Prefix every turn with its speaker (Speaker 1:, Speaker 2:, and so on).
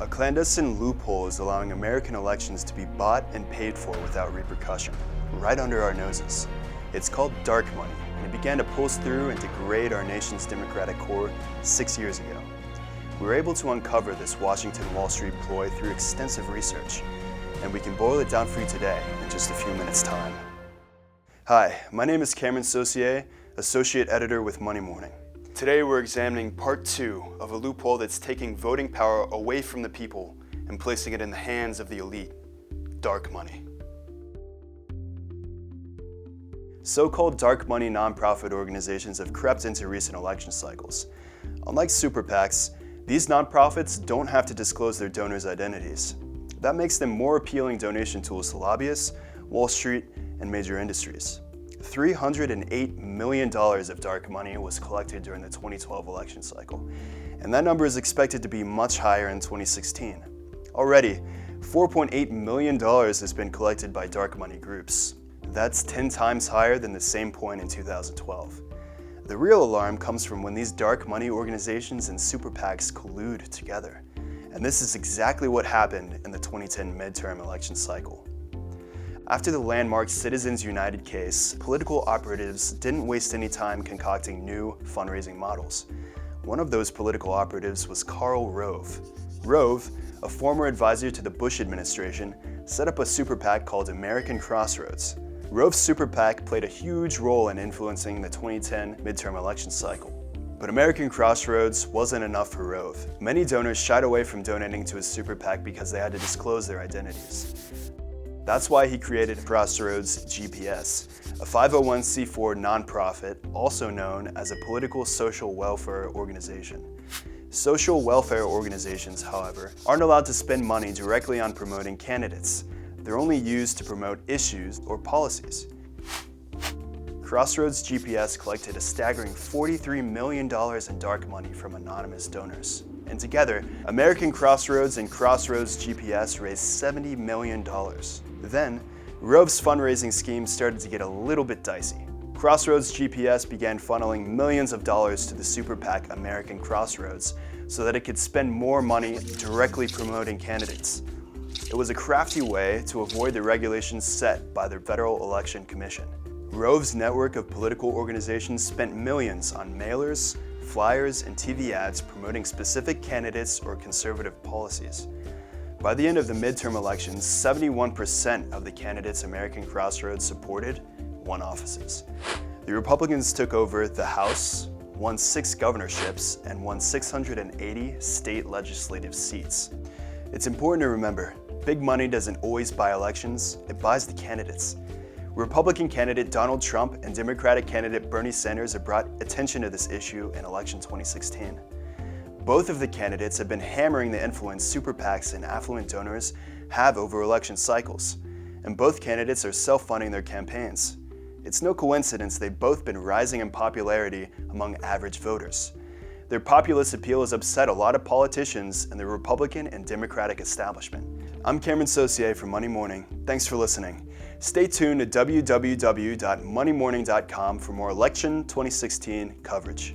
Speaker 1: A clandestine loophole is allowing American elections to be bought and paid for without repercussion, right under our noses. It's called dark money, and it began to pulse through and degrade our nation's democratic core 6 years ago. We were able to uncover this Washington Wall Street ploy through extensive research, and we can boil it down for you today in just a few minutes' time. Hi, my name is Cameron Saucier, Associate Editor with Money Morning. Today we're examining part 2 of a loophole that's taking voting power away from the people and placing it in the hands of the elite: dark money. So-called dark money nonprofit organizations have crept into recent election cycles. Unlike super PACs, these nonprofits don't have to disclose their donors' identities. That makes them more appealing donation tools to lobbyists, Wall Street, and major industries. $308 million of dark money was collected during the 2012 election cycle, and that number is expected to be much higher in 2016. Already, $4.8 million has been collected by dark money groups. That's 10 times higher than the same point in 2012. The real alarm comes from when these dark money organizations and super PACs collude together. And this is exactly what happened in the 2010 midterm election cycle. After the landmark Citizens United case, political operatives didn't waste any time concocting new fundraising models. One of those political operatives was Karl Rove. Rove, a former advisor to the Bush administration, set up a super PAC called American Crossroads. Rove's super PAC played a huge role in influencing the 2010 midterm election cycle. But American Crossroads wasn't enough for Rove. Many donors shied away from donating to his super PAC because they had to disclose their identities. That's why he created Crossroads GPS, a 501c4 nonprofit, also known as a political social welfare organization. Social welfare organizations, however, aren't allowed to spend money directly on promoting candidates. They're only used to promote issues or policies. Crossroads GPS collected a staggering $43 million in dark money from anonymous donors. And together, American Crossroads and Crossroads GPS raised $70 million. Then, Rove's fundraising scheme started to get a little bit dicey. Crossroads GPS began funneling millions of dollars to the super PAC American Crossroads so that it could spend more money directly promoting candidates. It was a crafty way to avoid the regulations set by the Federal Election Commission. Rove's network of political organizations spent millions on mailers, flyers, and TV ads promoting specific candidates or conservative policies. By the end of the midterm elections, 71% of the candidates American Crossroads supported won offices. The Republicans took over the House, won 6 governorships, and won 680 state legislative seats. It's important to remember, big money doesn't always buy elections, it buys the candidates. Republican candidate Donald Trump and Democratic candidate Bernie Sanders have brought attention to this issue in election 2016. Both of the candidates have been hammering the influence super PACs and affluent donors have over election cycles, and both candidates are self-funding their campaigns. It's no coincidence they've both been rising in popularity among average voters. Their populist appeal has upset a lot of politicians in the Republican and Democratic establishment. I'm Cameron Saucier from Money Morning. Thanks for listening. Stay tuned to www.moneymorning.com for more election 2016 coverage.